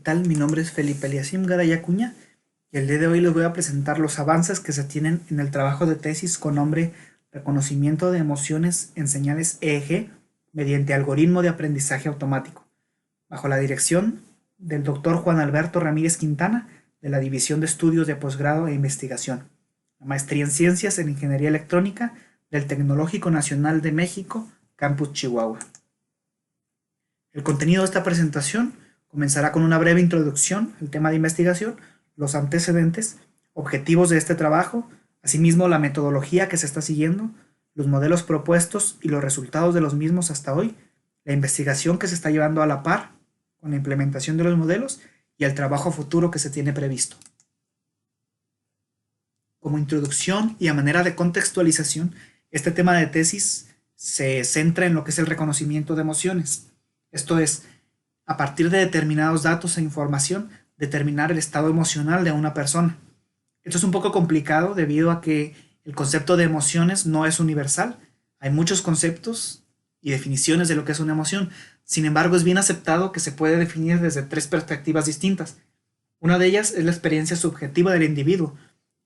tal? Mi nombre es Felipe Eliasim Garay Acuña y el día de hoy les voy a presentar los avances que se tienen en el trabajo de tesis con nombre Reconocimiento de emociones en señales EEG mediante algoritmo de aprendizaje automático, bajo la dirección del Dr. Juan Alberto Ramírez Quintana de la División de Estudios de Posgrado e Investigación, la Maestría en Ciencias en Ingeniería Electrónica del Tecnológico Nacional de México, Campus Chihuahua. El contenido de esta presentación comenzará con una breve introducción al tema de investigación, los antecedentes, objetivos de este trabajo, asimismo la metodología que se está siguiendo, los modelos propuestos y los resultados de los mismos hasta hoy, la investigación que se está llevando a la par con la implementación de los modelos y el trabajo futuro que se tiene previsto. Como introducción y a manera de contextualización, este tema de tesis se centra en lo que es el reconocimiento de emociones. Esto es, a partir de determinados datos e información, determinar el estado emocional de una persona. Esto es un poco complicado debido a que el concepto de emociones no es universal. Hay muchos conceptos y definiciones de lo que es una emoción. Sin embargo, es bien aceptado que se puede definir desde tres perspectivas distintas. Una de ellas es la experiencia subjetiva del individuo,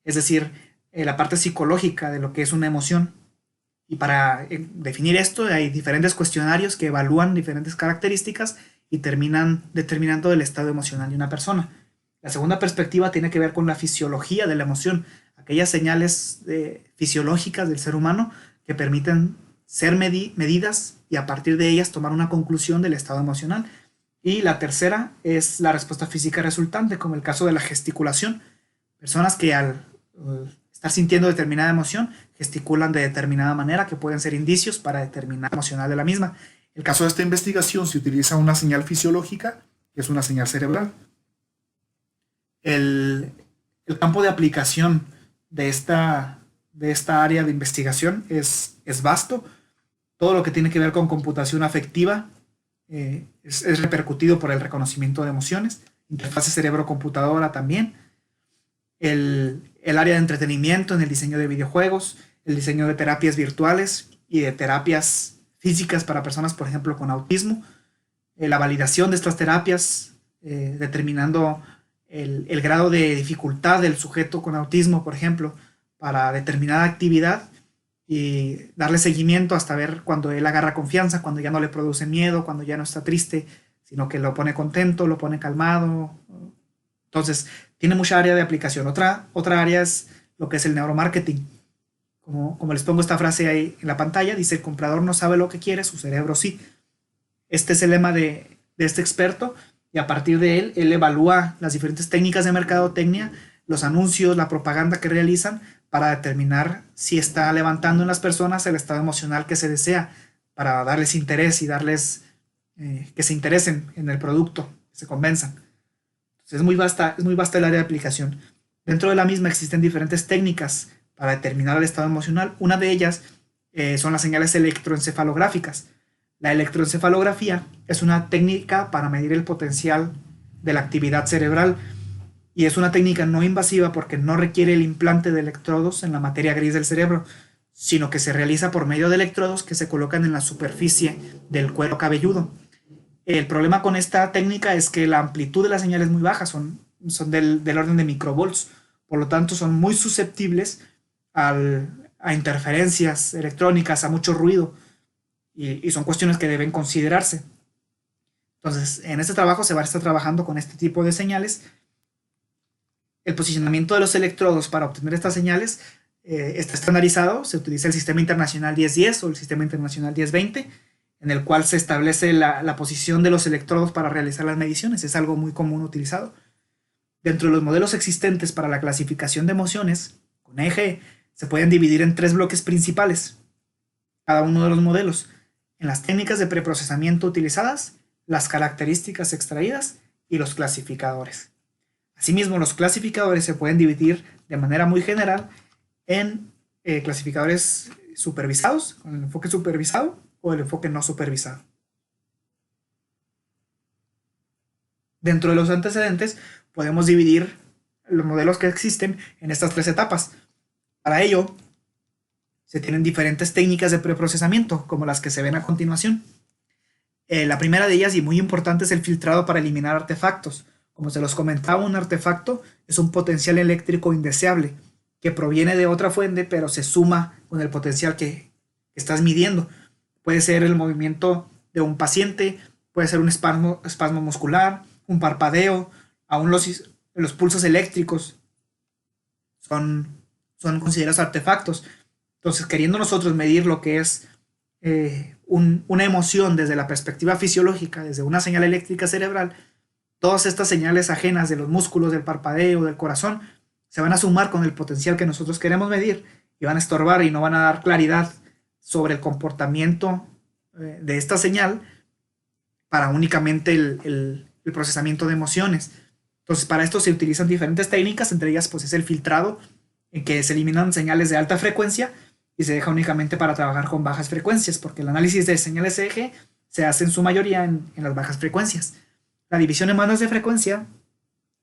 es decir, la parte psicológica de lo que es una emoción. Y para definir esto hay diferentes cuestionarios que evalúan diferentes características y terminan determinando el estado emocional de una persona. La segunda perspectiva tiene que ver con la fisiología de la emoción, aquellas señales fisiológicas del ser humano que permiten ser medidas y a partir de ellas tomar una conclusión del estado emocional. Y la tercera es la respuesta física resultante, como el caso de la gesticulación. Personas que al estar sintiendo determinada emoción gesticulan de determinada manera que pueden ser indicios para determinar emocional de la misma. En el caso de esta investigación se utiliza una señal fisiológica, que es una señal cerebral. El campo de aplicación de esta área de investigación es vasto. Todo lo que tiene que ver con computación afectiva es repercutido por el reconocimiento de emociones, interfase cerebro-computadora también, el área de entretenimiento en el diseño de videojuegos, el diseño de terapias virtuales y de terapias físicas para personas, por ejemplo, con autismo, la validación de estas terapias, determinando el grado de dificultad del sujeto con autismo, por ejemplo, para determinada actividad y darle seguimiento hasta ver cuando él agarra confianza, cuando ya no le produce miedo, cuando ya no está triste, sino que lo pone contento, lo pone calmado. Entonces, tiene mucha área de aplicación. Otra área es lo que es el neuromarketing. Como les pongo esta frase ahí en la pantalla, dice: el comprador no sabe lo que quiere, su cerebro sí. Este es el lema de este experto y a partir de él evalúa las diferentes técnicas de mercadotecnia, los anuncios, la propaganda que realizan para determinar si está levantando en las personas el estado emocional que se desea, para darles interés y darles que se interesen en el producto, que se convenzan. Entonces es muy vasta el área de aplicación. Dentro de la misma existen diferentes técnicas para determinar el estado emocional. Una de ellas son las señales electroencefalográficas. La electroencefalografía es una técnica para medir el potencial de la actividad cerebral y es una técnica no invasiva porque no requiere el implante de electrodos en la materia gris del cerebro, sino que se realiza por medio de electrodos que se colocan en la superficie del cuero cabelludo. El problema con esta técnica es que la amplitud de las señales es muy baja, son del orden de microvolts, por lo tanto son muy susceptibles a interferencias electrónicas, a mucho ruido, y son cuestiones que deben considerarse. Entonces, en este trabajo se va a estar trabajando con este tipo de señales. El posicionamiento de los electrodos para obtener estas señales está estandarizado, se utiliza el Sistema Internacional 1010 o el Sistema Internacional 1020, en el cual se establece la posición de los electrodos para realizar las mediciones. Es algo muy común utilizado. Dentro de los modelos existentes para la clasificación de emociones, con EEG, se pueden dividir en tres bloques principales, cada uno de los modelos, en las técnicas de preprocesamiento utilizadas, las características extraídas y los clasificadores. Asimismo, los clasificadores se pueden dividir de manera muy general en clasificadores supervisados, con el enfoque supervisado, o el enfoque no supervisado. Dentro de los antecedentes podemos dividir los modelos que existen en estas tres etapas. Para ello, se tienen diferentes técnicas de preprocesamiento, como las que se ven a continuación. La primera de ellas, y muy importante, es el filtrado para eliminar artefactos, Como se los comentaba, un artefacto es un potencial eléctrico indeseable que proviene de otra fuente, pero se suma con el potencial que estás midiendo. Puede ser el movimiento de un paciente, puede ser un espasmo muscular, un parpadeo, aún los pulsos eléctricos son considerados artefactos. Entonces, queriendo nosotros medir lo que es una emoción desde la perspectiva fisiológica, desde una señal eléctrica cerebral, todas estas señales ajenas de los músculos, del parpadeo, del corazón, se van a sumar con el potencial que nosotros queremos medir y van a estorbar y no van a dar claridad sobre el comportamiento de esta señal para únicamente el procesamiento de emociones. Entonces, para esto se utilizan diferentes técnicas, entre ellas pues es el filtrado, en que se eliminan señales de alta frecuencia y se deja únicamente para trabajar con bajas frecuencias, porque el análisis de señales EEG se hace en su mayoría en las bajas frecuencias. La división en bandas de frecuencia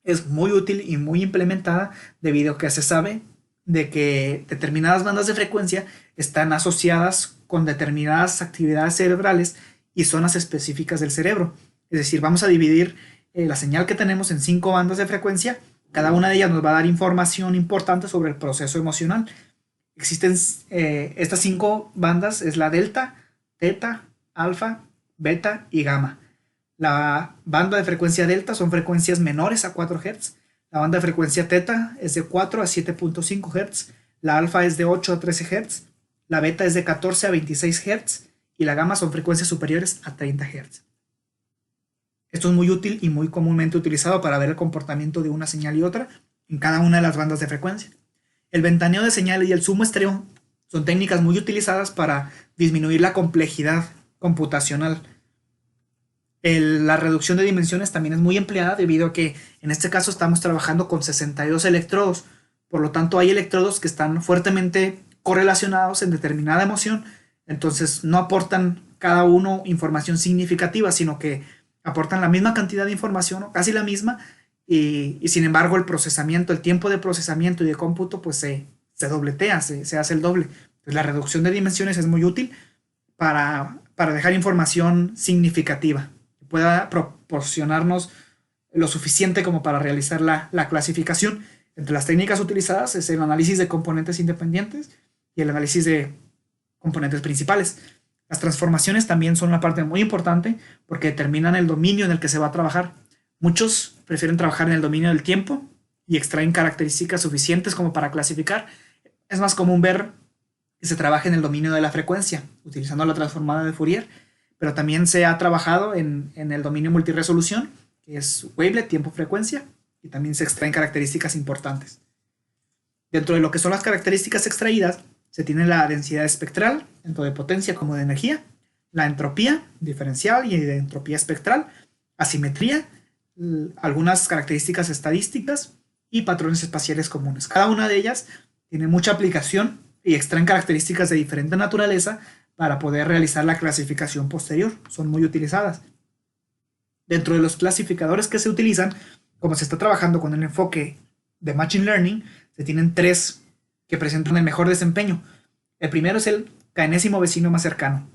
es muy útil y muy implementada debido a que se sabe de que determinadas bandas de frecuencia están asociadas con determinadas actividades cerebrales y zonas específicas del cerebro. Es decir, vamos a dividir la señal que tenemos en 5 bandas de frecuencia. Cada una de ellas nos va a dar información importante sobre el proceso emocional. Existen estas 5 bandas, es la delta, teta, alfa, beta y gamma. La banda de frecuencia delta son frecuencias menores a 4 Hz. La banda de frecuencia teta es de 4 a 7.5 Hz. La alfa es de 8 a 13 Hz. La beta es de 14 a 26 Hz. Y la gamma son frecuencias superiores a 30 Hz. Esto es muy útil y muy comúnmente utilizado para ver el comportamiento de una señal y otra en cada una de las bandas de frecuencia. El ventaneo de señales y el zoom-muestreo son técnicas muy utilizadas para disminuir la complejidad computacional. La reducción de dimensiones también es muy empleada debido a que en este caso estamos trabajando con 62 electrodos. Por lo tanto, hay electrodos que están fuertemente correlacionados en determinada emoción. Entonces, no aportan cada uno información significativa, sino que aportan la misma cantidad de información o casi la misma. Y sin embargo, el procesamiento, el tiempo de procesamiento y de cómputo, pues se dobletea, se hace el doble. Entonces, la reducción de dimensiones es muy útil para dejar información significativa, que pueda proporcionarnos lo suficiente como para realizar la clasificación. Entre las técnicas utilizadas es el análisis de componentes independientes y el análisis de componentes principales. Las transformaciones también son una parte muy importante porque determinan el dominio en el que se va a trabajar. Muchos prefieren trabajar en el dominio del tiempo y extraen características suficientes como para clasificar. Es más común ver que se trabaja en el dominio de la frecuencia, utilizando la transformada de Fourier, pero también se ha trabajado en el dominio multiresolución, que es wavelet, tiempo-frecuencia, y también se extraen características importantes. Dentro de lo que son las características extraídas, se tiene la densidad espectral, tanto de potencia como de energía, la entropía diferencial y de entropía espectral, asimetría, algunas características estadísticas y patrones espaciales comunes. Cada una de ellas tiene mucha aplicación y extraen características de diferente naturaleza para poder realizar la clasificación posterior. Son muy utilizadas. Dentro de los clasificadores que se utilizan, como se está trabajando con el enfoque de Machine Learning, se tienen 3 que presentan el mejor desempeño. El primero es el k-enésimo vecino más cercano.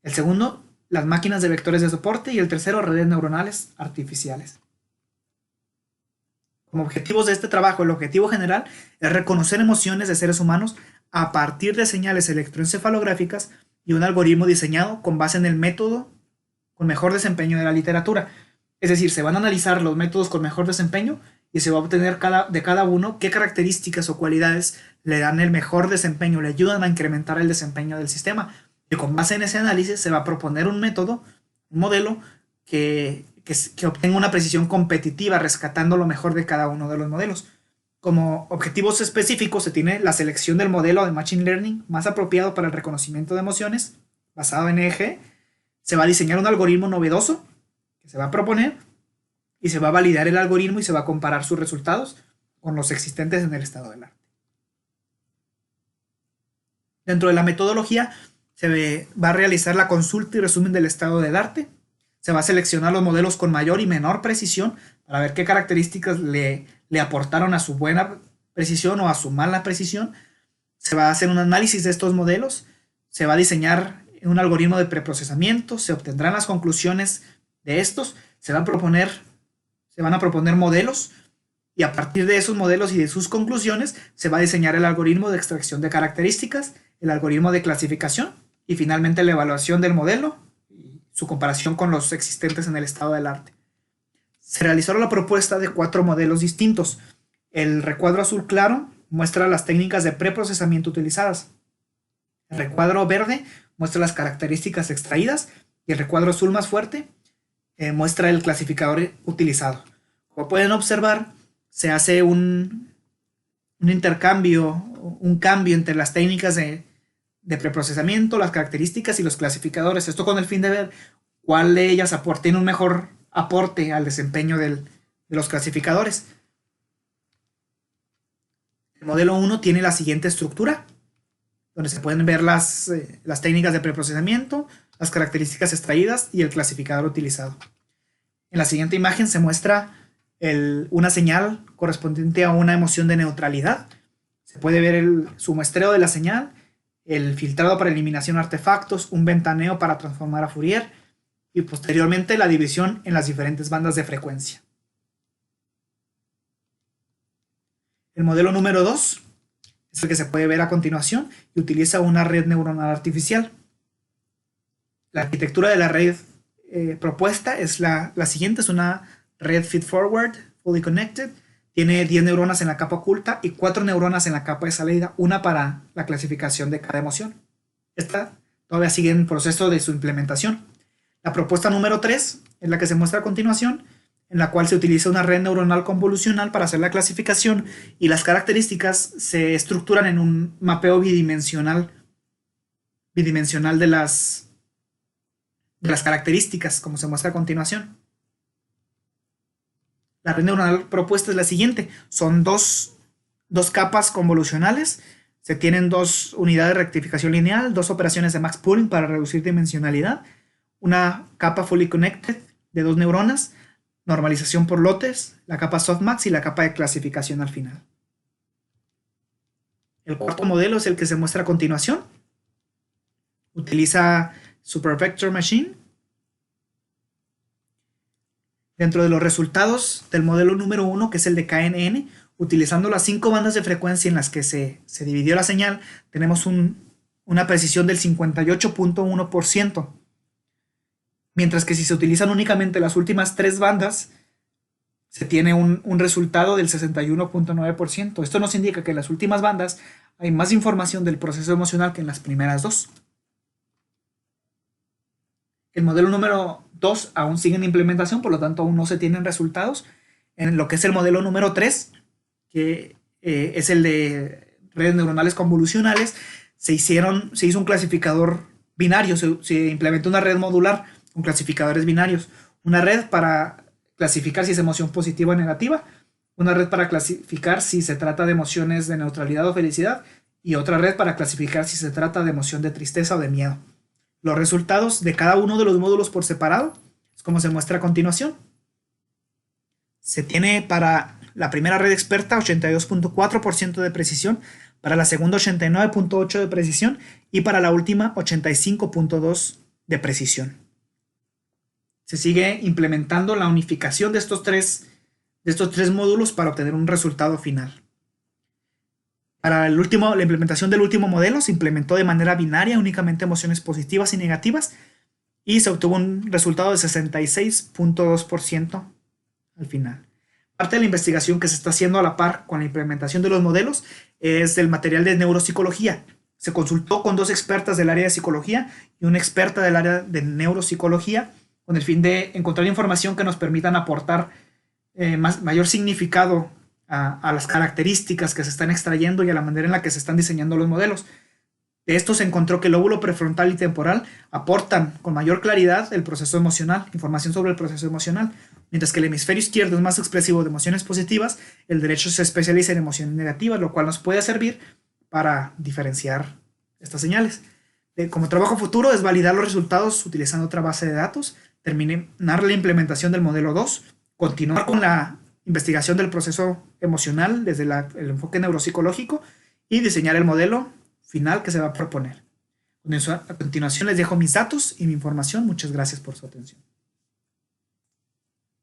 El segundo, las máquinas de vectores de soporte. Y el tercero, redes neuronales artificiales. Como objetivos de este trabajo, el objetivo general es reconocer emociones de seres humanos a partir de señales electroencefalográficas y un algoritmo diseñado con base en el método con mejor desempeño de la literatura. Es decir, se van a analizar los métodos con mejor desempeño y se va a obtener de cada uno qué características o cualidades le dan el mejor desempeño, le ayudan a incrementar el desempeño del sistema. Y con base en ese análisis se va a proponer un método, un modelo que obtenga una precisión competitiva, rescatando lo mejor de cada uno de los modelos. Como objetivos específicos se tiene la selección del modelo de Machine Learning más apropiado para el reconocimiento de emociones, basado en EEG. Se va a diseñar un algoritmo novedoso que se va a proponer y se va a validar el algoritmo y se va a comparar sus resultados con los existentes en el estado del arte. Dentro de la metodología se va a realizar la consulta y resumen del estado del arte. Se va a seleccionar los modelos con mayor y menor precisión para ver qué características le aportaron a su buena precisión o a su mala precisión. Se va a hacer un análisis de estos modelos. Se va a diseñar un algoritmo de preprocesamiento. Se obtendrán las conclusiones de estos. Se va a proponer se van a proponer modelos y a partir de esos modelos y de sus conclusiones se va a diseñar el algoritmo de extracción de características, el algoritmo de clasificación y finalmente la evaluación del modelo y su comparación con los existentes en el estado del arte. Se realizó la propuesta de 4 modelos distintos. El recuadro azul claro muestra las técnicas de preprocesamiento utilizadas. El recuadro verde muestra las características extraídas y el recuadro azul más fuerte muestra el clasificador utilizado. Como pueden observar, se hace un intercambio, un cambio entre las técnicas de preprocesamiento, las características y los clasificadores. Esto con el fin de ver cuál de ellas tiene un mejor aporte al desempeño de los clasificadores. El modelo 1 tiene la siguiente estructura, donde se pueden ver las técnicas de preprocesamiento, las características extraídas y el clasificador utilizado. En la siguiente imagen se muestra una señal correspondiente a una emoción de neutralidad. Se puede ver su muestreo de la señal, el filtrado para eliminación de artefactos, un ventaneo para transformar a Fourier y posteriormente la división en las diferentes bandas de frecuencia. El modelo número 2 es el que se puede ver a continuación y utiliza una red neuronal artificial. La arquitectura de la red propuesta es la siguiente, es una red feed-forward, fully connected, tiene 10 neuronas en la capa oculta y 4 neuronas en la capa de salida, una para la clasificación de cada emoción. Esta todavía sigue en proceso de su implementación. La propuesta número 3 es la que se muestra a continuación, en la cual se utiliza una red neuronal convolucional para hacer la clasificación y las características se estructuran en un mapeo bidimensional de las características, como se muestra a continuación. La red neuronal propuesta es la siguiente. Son dos capas convolucionales. Se tienen 2 unidades de rectificación lineal, 2 operaciones de max pooling para reducir dimensionalidad, una capa fully connected de 2 neuronas, normalización por lotes, la capa softmax y la capa de clasificación al final. El cuarto modelo es el que se muestra a continuación. Utiliza Supervector Machine. Dentro de los resultados del modelo número 1, que es el de KNN, utilizando las 5 bandas de frecuencia en las que se dividió la señal, tenemos una precisión del 58.1%. Mientras que si se utilizan únicamente las últimas 3 bandas, se tiene un resultado del 61.9%. Esto nos indica que en las últimas bandas hay más información del proceso emocional que en las primeras 2. El modelo número 2 aún sigue en implementación, por lo tanto aún no se tienen resultados. En lo que es el modelo número 3, que es el de redes neuronales convolucionales, se hizo un clasificador binario, se implementó una red modular con clasificadores binarios. Una red para clasificar si es emoción positiva o negativa, una red para clasificar si se trata de emociones de neutralidad o felicidad, y otra red para clasificar si se trata de emoción de tristeza o de miedo. Los resultados de cada uno de los módulos por separado es como se muestra a continuación. Se tiene para la primera red experta 82.4% de precisión, para la segunda 89.8% de precisión y para la última 85.2% de precisión. Se sigue implementando la unificación de estos tres módulos para obtener un resultado final. Para la implementación del último modelo se implementó de manera binaria únicamente emociones positivas y negativas y se obtuvo un resultado de 66.2% al final. Parte de la investigación que se está haciendo a la par con la implementación de los modelos es del material de neuropsicología. Se consultó con 2 expertas del área de psicología y una experta del área de neuropsicología con el fin de encontrar información que nos permitan aportar mayor significado a las características que se están extrayendo y a la manera en la que se están diseñando los modelos. De esto se encontró que el lóbulo prefrontal y temporal aportan con mayor claridad el proceso emocional, información sobre el proceso emocional, mientras que el hemisferio izquierdo es más expresivo de emociones positivas, el derecho se especializa en emociones negativas, lo cual nos puede servir para diferenciar estas señales. Como trabajo futuro es validar los resultados utilizando otra base de datos, terminar la implementación del modelo 2, continuar con la investigación del proceso emocional desde el enfoque neuropsicológico y diseñar el modelo final que se va a proponer. A continuación les dejo mis datos y mi información. Muchas gracias por su atención.